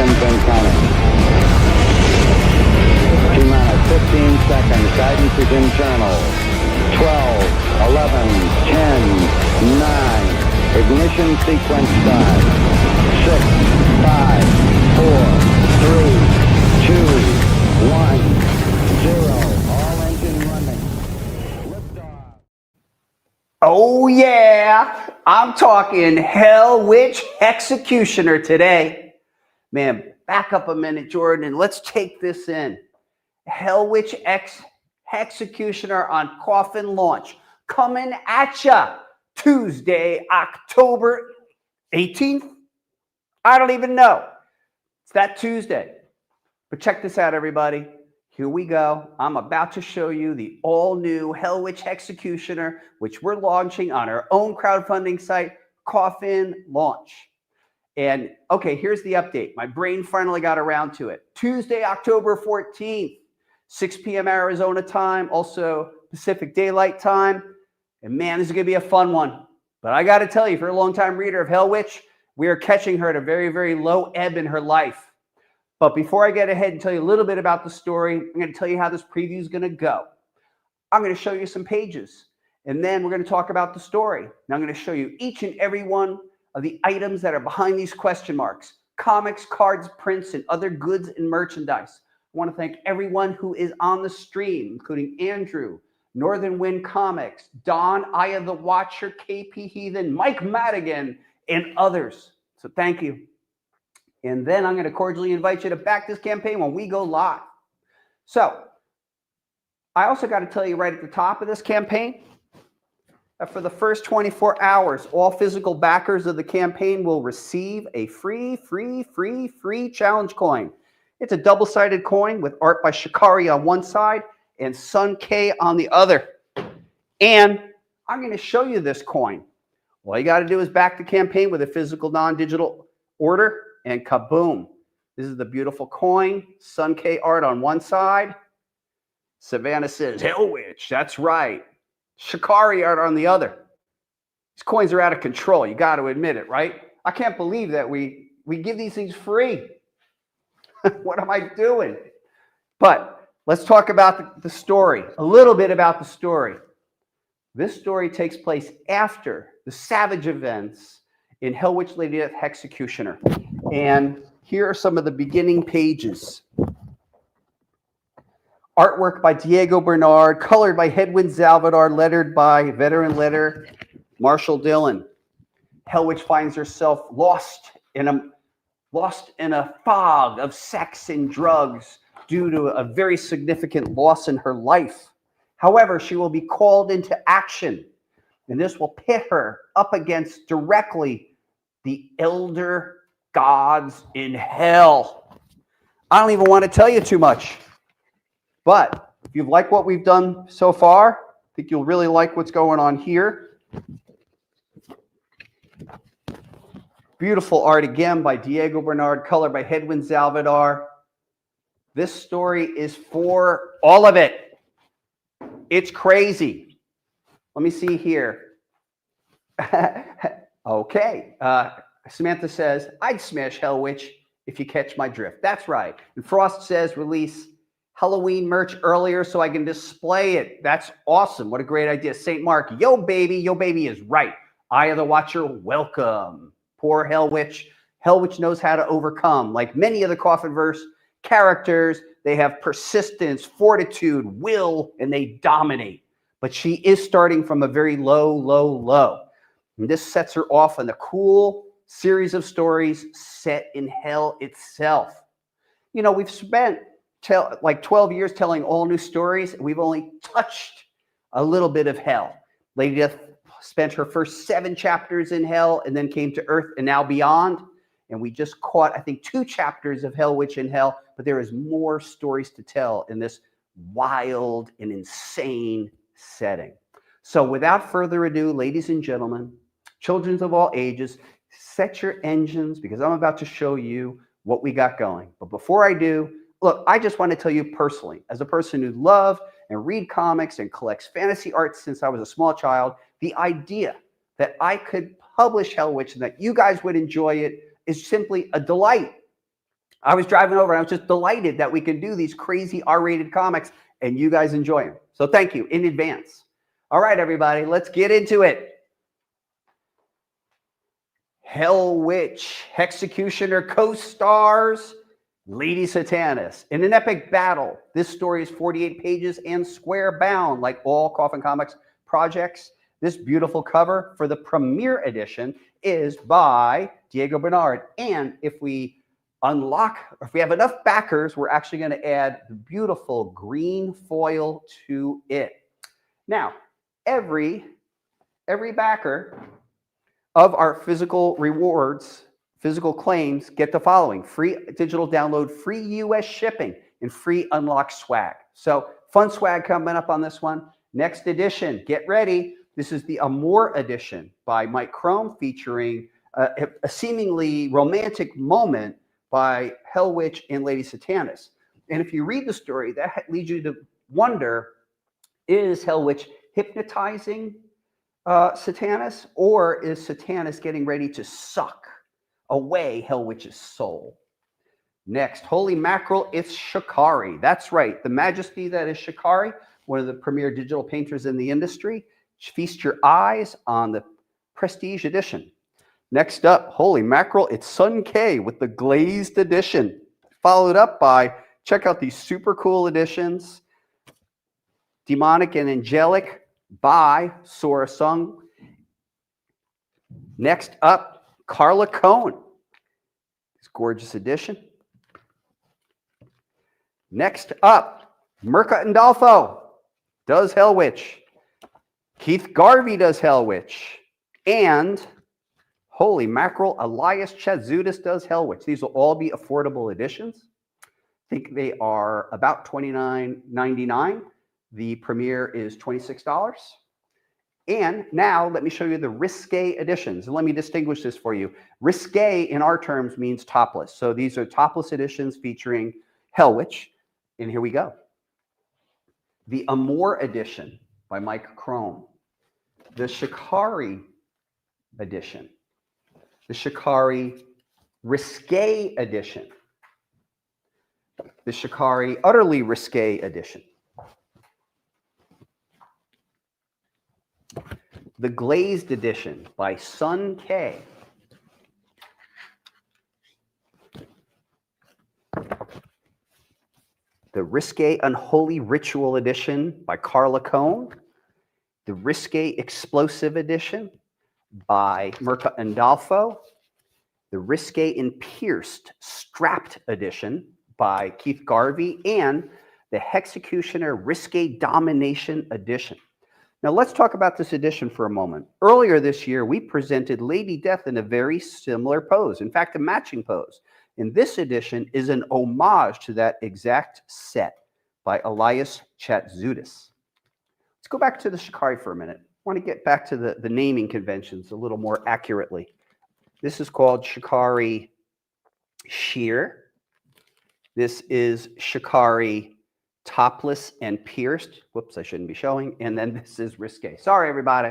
seconds and counting. T-minus 15 seconds. Guidance is internal. 12, 11, 10, 9. Ignition sequence start. 6, 5, 4, 3, 2, 1, 0. All engine running. Liftoff. Oh yeah, I'm talking Hellwitch Hexecutioner today. Man, back up a minute, Jordan, and let's take this in. Hellwitch Hexecutioner on Coffin launch. Coming at ya Tuesday, October 18th. I don't even know. It's that Tuesday. But check this out, everybody. Here we go. I'm about to show you the all-new Hellwitch Hexecutioner, which we're launching on our own crowdfunding site, Coffin Launch. And okay, here's the update. My brain finally got around to it. Tuesday, October 14th, 6 p.m. Arizona time, also Pacific Daylight Time. And man, this is going to be a fun one. But I got to tell you, if you're a longtime reader of Hellwitch, we are catching her at a very, very low ebb in her life. But before I get ahead and tell you a little bit about the story, I'm going to tell you how this preview is going to go. I'm going to show you some pages, and then we're going to talk about the story. Now I'm going to show you each and every one of the items that are behind these question marks: comics, cards, prints, and other goods and merchandise. I want to thank everyone who is on the stream, including Andrew, Northern Wind Comics, Don, Aya the Watcher, KP Heathen, Mike Madigan, and others. So thank you. And then I'm going to cordially invite you to back this campaign when we go live. So I also got to tell you right at the top of this campaign that for the first 24 hours, all physical backers of the campaign will receive a free challenge coin. It's a double-sided coin with art by Shikari on one side and Sun K on the other. And I'm going to show you this coin. All you got to do is back the campaign with a physical non-digital order, and kaboom. This is the beautiful coin. Sun K art on one side. Savannah says, Hellwitch, that's right. Shikari art on the other. These coins are out of control. You got to admit it, right? I can't believe that we give these things free. What am I doing? But let's talk about the story, a little bit about the story. This story takes place after the savage events in Hellwitch Lady Death Hexecutioner. And here are some of the beginning pages. Artwork by Diego Bernard, colored by Hedwin Zalvadar, lettered by veteran letter Marshall Dillon. Hellwitch finds herself lost in a fog of sex and drugs due to a very significant loss in her life. However, she will be called into action, and this will pit her up against directly the elder gods in hell. I don't even want to tell you too much, but if you've liked what we've done so far, I think you'll really like what's going on here. Beautiful art again by Diego Bernard, color by Hedwin Zalvadar. This story is for all of it. It's crazy. Let me see here. Okay. Samantha says, I'd smash Hellwitch if you catch my drift. That's right. And Frost says, release Halloween merch earlier so I can display it. That's awesome. What a great idea. St. Mark, yo baby is right. Eye of the Watcher, welcome. Poor Hellwitch. Hellwitch knows how to overcome. Like many of the Coffinverse characters, they have persistence, fortitude, will, and they dominate. But she is starting from a very low. And this sets her off on the cool series of stories set in hell itself. You know, we've spent like 12 years telling all new stories, and we've only touched a little bit of hell. Lady Death spent her first 7 chapters in hell and then came to Earth and now beyond. And we just caught, I think, 2 chapters of Hellwitch in hell, but there is more stories to tell in this wild and insane setting. So without further ado, ladies and gentlemen, children of all ages, set your engines because I'm about to show you what we got going. But before I do, look, I just want to tell you personally, as a person who loved and read comics and collects fantasy art since I was a small child, the idea that I could publish Hellwitch and that you guys would enjoy it is simply a delight. I was driving over and I was just delighted that we can do these crazy R-rated comics and you guys enjoy them. So thank you in advance. All right, everybody, let's get into it. Hellwitch, Hexecutioner co-stars Lady Satanas. In an epic battle, this story is 48 pages and square bound, like all Coffin Comics projects. This beautiful cover for the premiere edition is by Diego Bernard. And if we have enough backers, we're actually going to add the beautiful green foil to it. Now, every backer of our physical rewards, physical claims, get the following: free digital download, free US shipping, and free unlock swag. So fun swag coming up on this one. Next edition, get ready. This is the Amour edition by Mike Crome, featuring a seemingly romantic moment by Hellwitch and Lady Satanas. And if you read the story, that leads you to wonder, is Hellwitch hypnotizing Satanas, or is Satanas getting ready to suck away Hellwitch's soul? Next, holy mackerel, it's Shikari. That's right, the majesty that is Shikari, one of the premier digital painters in the industry. Feast your eyes on the Prestige edition. Next up, holy mackerel, it's Sun K with the glazed edition. Followed up by, check out these super cool editions, Demonic and Angelic by Sora Sung. Next up, Carla Cohen. This gorgeous edition. Next up, Mirka Andolfo does Hellwitch. Keith Garvey does Hellwitch. And holy mackerel, Elias Chatzudis does Hellwitch. These will all be affordable editions. I think they are about $29.99. The premiere is $26. And now let me show you the Risque editions. And let me distinguish this for you. Risque in our terms means topless. So these are topless editions featuring Hellwitch. And here we go. The Amour edition by Mike Crome. The Shikari edition. The Shikari Risque edition. The Shikari Utterly Risque edition. The Glazed edition by Sun K. The Risque Unholy Ritual edition by Carla Cohen. The Risque Explosive edition by Mirka Andolfo. The Risque and Pierced Strapped edition by Keith Garvey. And the Hexecutioner Risque Domination edition. Now let's talk about this edition for a moment. Earlier this year, we presented Lady Death in a very similar pose. In fact, a matching pose. And this edition is an homage to that exact set by Elias Chatzudis. Let's go back to the Shikari for a minute. I want to get back to the naming conventions a little more accurately. This is called Shikari Sheer. This is Shikari Topless and Pierced. Whoops, I shouldn't be showing. And then this is Risque. Sorry, everybody.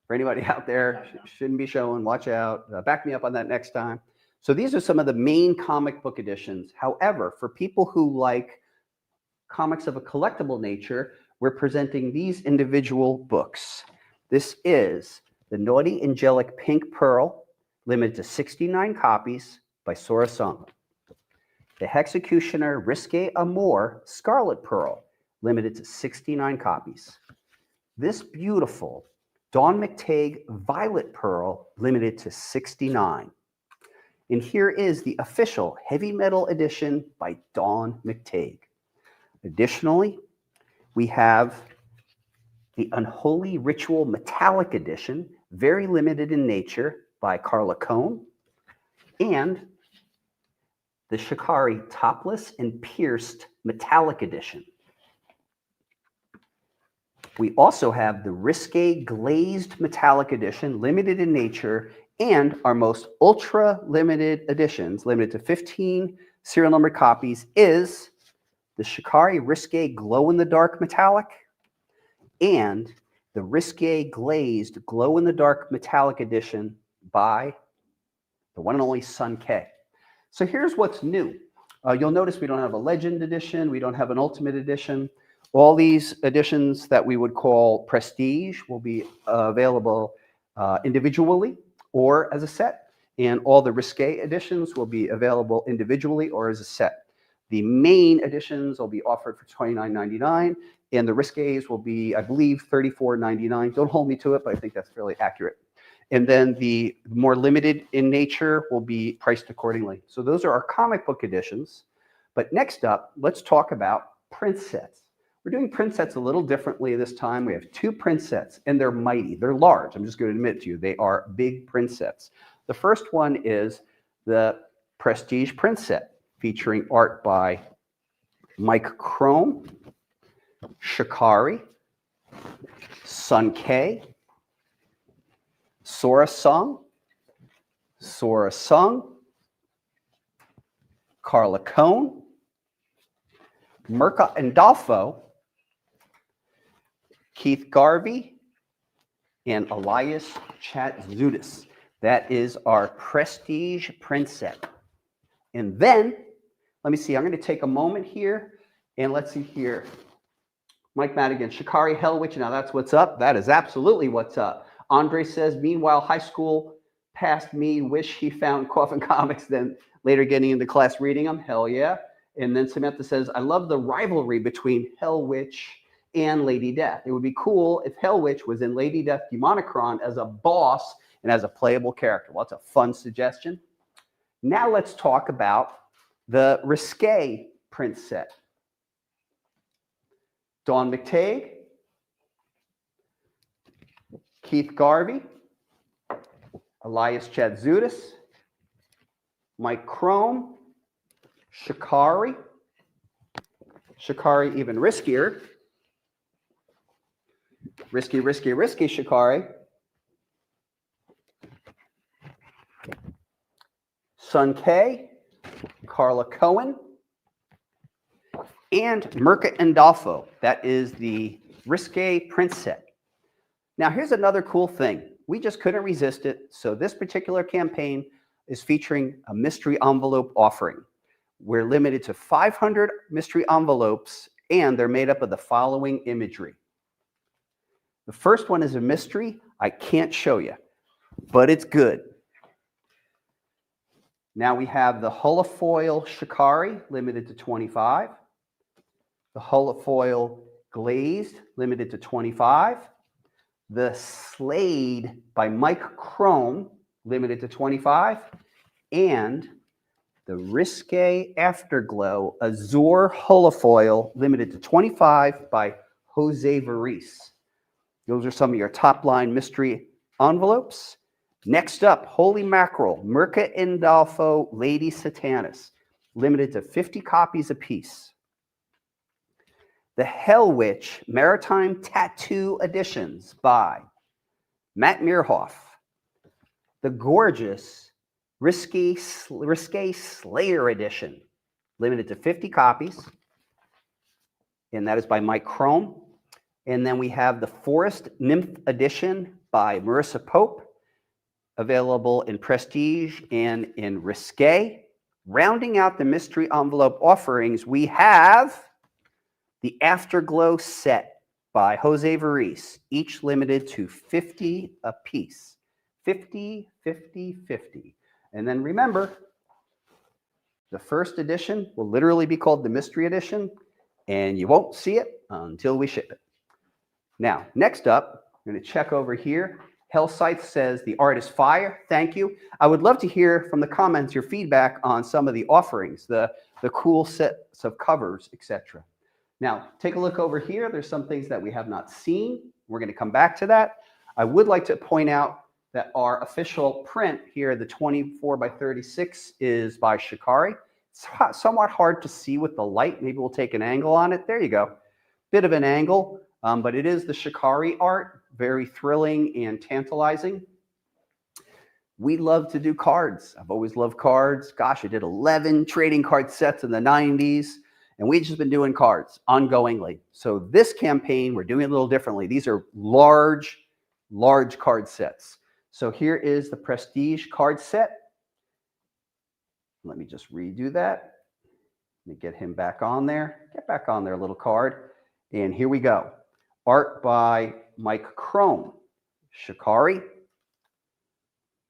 For anybody out there, shouldn't be showing. Watch out. Back me up on that next time. So these are some of the main comic book editions. However, for people who like comics of a collectible nature, we're presenting these individual books. This is The Naughty Angelic Pink Pearl, limited to 69 copies by Sora Sung. The Hexecutioner Risque Amour Scarlet Pearl, limited to 69 copies. This beautiful Dawn McTague Violet Pearl, limited to 69. And here is the official heavy metal edition by Dawn McTague. Additionally, we have the Unholy Ritual Metallic Edition, very limited in nature, by Carla Cohen, and the Shikari Topless and Pierced Metallic Edition. We also have the Risque Glazed Metallic Edition, limited in nature, and our most ultra limited editions, limited to 15 serial number copies, is the Shikari Risque Glow-in-the-Dark Metallic and the Risque Glazed Glow-in-the-Dark Metallic Edition by the one and only Sun K. So here's what's new. You'll notice we don't have a Legend edition. We don't have an Ultimate edition. All these editions that we would call Prestige will be available individually or as a set. And all the Risque editions will be available individually or as a set. The main editions will be offered for $29.99, and the Risques will be, I believe, $34.99. Don't hold me to it, but I think that's fairly accurate. And then the more limited in nature will be priced accordingly. So those are our comic book editions. But next up, let's talk about print sets. We're doing print sets a little differently this time. We have 2 print sets, and they're mighty. They're large. I'm just going to admit to you, they are big print sets. The first one is the Prestige print set, featuring art by Mike Crome, Shikari, Sun K, Sora Sung, Carla Cohn, Mirka Andolfo, Keith Garvey, and Elias Chatzudis. That is our Prestige print set. And then, let me see, I'm going to take a moment here, and let's see here. Mike Madigan, Shikari Hellwitch, now that's what's up. That is absolutely what's up. Andre says, meanwhile, high school past me, wish he found Coffin Comics, then later getting into class reading them. Hell yeah. And then Samantha says, I love the rivalry between Hellwitch and Lady Death. It would be cool if Hellwitch was in Lady Death Demonicron as a boss and as a playable character. Well, that's a fun suggestion. Now let's talk about the Risque print set. Dawn McTague, Keith Garvey, Elias Chatzudis, Mike Crome, Shikari even riskier, risky Shikari, Sun K, Carla Cohen, and Mirka Andolfo. That is the Risque print set. Now, here's another cool thing. We just couldn't resist it. So this particular campaign is featuring a mystery envelope offering. We're limited to 500 mystery envelopes, and they're made up of the following imagery. The first one is a mystery. I can't show you, but it's good. Now we have the holofoil Shikari, limited to 25. The holofoil glazed, limited to 25. The Slade by Mike Crome, limited to 25. And the Risque Afterglow Azure holofoil, limited to 25 by Jose Varese. Those are some of your top line mystery envelopes. Next up, Holy Mackerel, Mirka Andolfo, Lady Satanas, limited to 50 copies apiece. The Hellwitch Maritime Tattoo Editions by Matt Meerhoff. The gorgeous Risque Slayer Edition, limited to 50 copies, and that is by Mike Crome. And then we have the Forest Nymph Edition by Marissa Pope, available in Prestige and in Risque. Rounding out the mystery envelope offerings, we have the Afterglow set by Jose Varese, each limited to 50 apiece. 50, 50, 50. And then remember, the first edition will literally be called the Mystery Edition, and you won't see it until we ship it. Now, next up, I'm going to check over here. Hellscythe says the art is fire. Thank you. I would love to hear from the comments your feedback on some of the offerings, the cool sets of covers, etc. Now, take a look over here. There's some things that we have not seen. We're going to come back to that. I would like to point out that our official print here, the 24 by 36, is by Shikari. It's somewhat hard to see with the light. Maybe we'll take an angle on it. There you go. Bit of an angle, but it is the Shikari art. Very thrilling and tantalizing. We love to do cards. I've always loved cards. Gosh, I did 11 trading card sets in the 90s, and we've just been doing cards ongoingly. So this campaign, we're doing it a little differently. These are large card sets. So here is the Prestige card set. Let me just redo that. Let me get him back on there. Get back on there, little card. And here we go. Art by Mike Chrome, Shikari,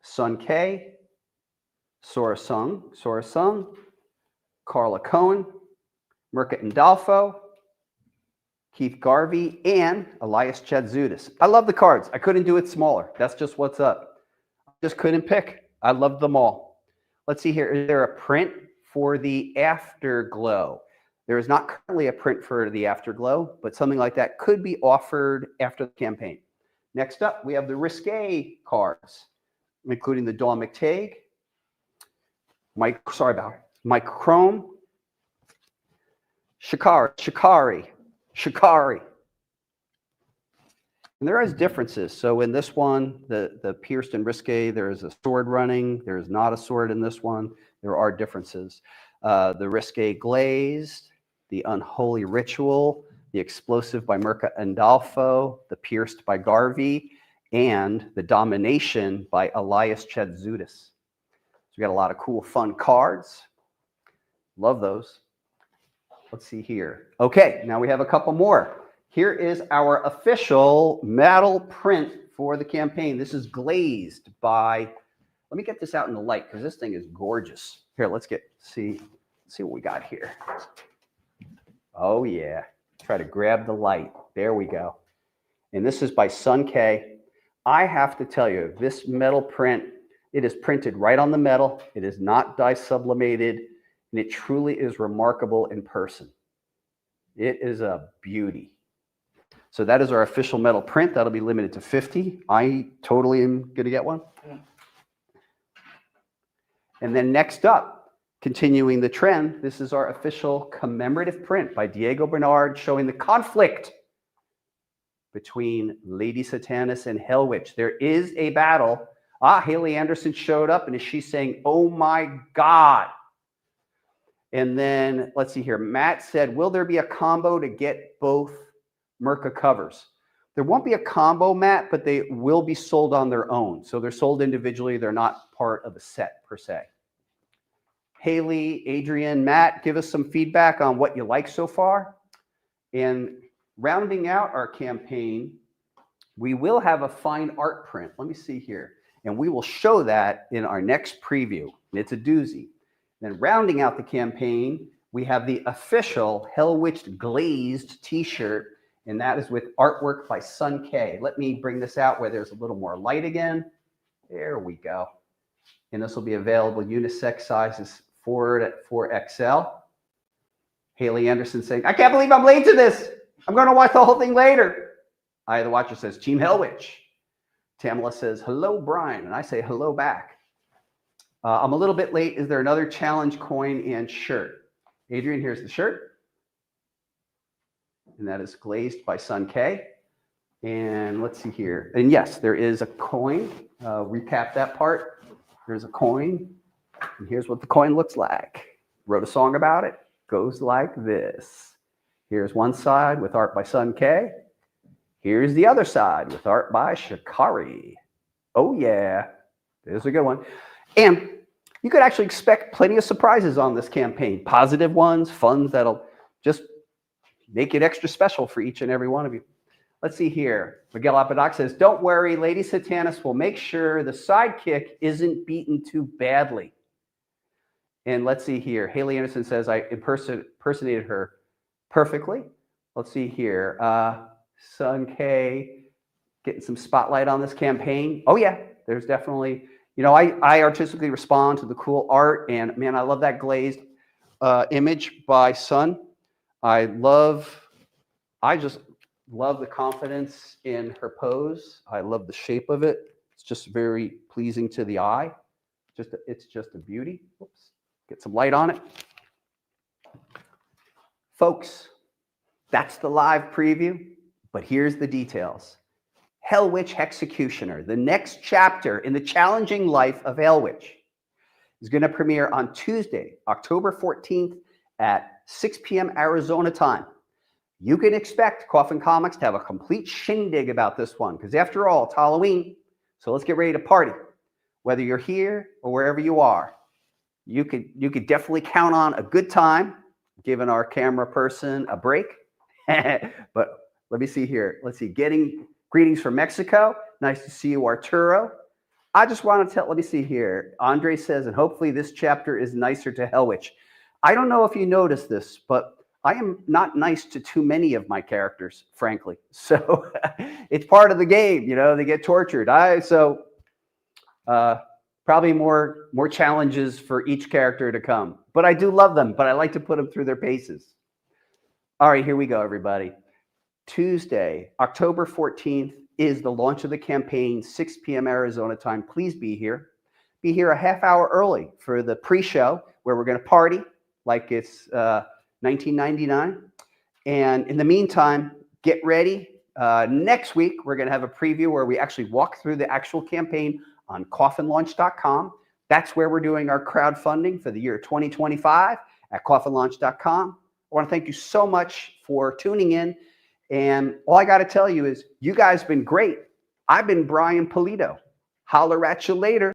Sun K, Sora Sung, Carla Cohen, Mirka Indalfo, Keith Garvey, and Elias Chadzudis. I love the cards. I couldn't do it smaller. That's just what's up. I just couldn't pick. I love them all. Let's see here. Is there a print for the Afterglow? There is not currently a print for the Afterglow, but something like that could be offered after the campaign. Next up, we have the Risque cards, including the Dawn McTague, Mike Chrome, Shikari. And there is differences. So in this one, the pierced and Risque, there is a sword running. There is not a sword in this one. There are differences. The Risque glazed, the Unholy Ritual, the Explosive by Mirka Indalfo, the Pierced by Garvey, and the Domination by Elias Chadzudis. So we got a lot of cool, fun cards. Love those. Let's see here. Okay, now we have a couple more. Here is our official metal print for the campaign. This is glazed by, let me get this out in the light because this thing is gorgeous. Here, let's see what we got here. Oh yeah, try to grab the light. There we go. And this is by Sun K. I have to tell you, this metal print, it is printed right on the metal. It is not dye sublimated, and it truly is remarkable in person. It is a beauty. So that is our official metal print. That'll be limited to 50. I totally am going to get one. And then next up, continuing the trend, this is our official commemorative print by Diego Bernard showing the conflict between Lady Satanas and Hellwitch. There is a battle. Haley Anderson showed up, and she's saying, oh my God. And then, let's see here. Matt said, will there be a combo to get both Mirka covers? There won't be a combo, Matt, but they will be sold on their own. So they're sold individually. They're not part of a set per se. Haley, Adrian, Matt, give us some feedback on what you like so far. And rounding out our campaign, we will have a fine art print. Let me see here. And we will show that in our next preview. And it's a doozy. Then rounding out the campaign, we have the official Hellwitch glazed t-shirt, and that is with artwork by Sun K. Let me bring this out where there's a little more light again. There we go. And this will be available unisex sizes 4 to 4XL. Haley Anderson saying, I can't believe I'm late to this. I'm going to watch the whole thing later. Eye of the Watcher says, Team Hellwitch. Tamala says, hello, Brian. And I say, hello back. I'm a little bit late. Is there another challenge coin and shirt? Adrian, here's the shirt. And that is glazed by Sun K. And let's see here. And yes, there is a coin. Recap that part. There's a coin. And here's what the coin looks like. Wrote a song about it. Goes like this. Here's one side with art by Sun K. Here's the other side with art by Shikari. Oh yeah, there's a good one. And you could actually expect plenty of surprises on this campaign. Positive ones, funds that'll just make it extra special for each and every one of you. Let's see here. Miguel Apodac says, don't worry, Lady Satanas will make sure the sidekick isn't beaten too badly. And let's see here. Haley Anderson says, I impersonated her perfectly. Let's see here. Sun K getting some spotlight on this campaign. Oh yeah, there's definitely, you know, I artistically respond to the cool art, and man, I love that glazed image by Sun. I just love the confidence in her pose. I love the shape of it. It's just very pleasing to the eye. It's just a beauty. Whoops. Get some light on it. Folks, that's the live preview, but here's the details. Hellwitch Hexecutioner, the next chapter in the challenging life of Hellwitch, is going to premiere on Tuesday, October 14th at 6 p.m. Arizona time. You can expect Coffin Comics to have a complete shindig about this one, because after all, it's Halloween, so let's get ready to party. Whether you're here or wherever you are, you could definitely count on a good time, giving our camera person a break. But let me see here. Let's see. Getting greetings from Mexico. Nice to see you, Arturo. I just want to tell, let me see here. Andre says, and hopefully this chapter is nicer to Hellwitch. I don't know if you noticed this, but I am not nice to too many of my characters, frankly. So it's part of the game, you know, they get tortured. Probably more challenges for each character to come. But I do love them, but I like to put them through their paces. All right, here we go, everybody. Tuesday, October 14th is the launch of the campaign, 6 p.m. Arizona time. Please be here. Be here a half hour early for the pre-show where we're going to party like it's 1999. And in the meantime, get ready. Next week, we're going to have a preview where we actually walk through the actual campaign on coffinlaunch.com. That's where we're doing our crowdfunding for the year 2025 at coffinlaunch.com. I want to thank you so much for tuning in. And all I got to tell you is you guys have been great. I've been Brian Pulido. Holler at you later.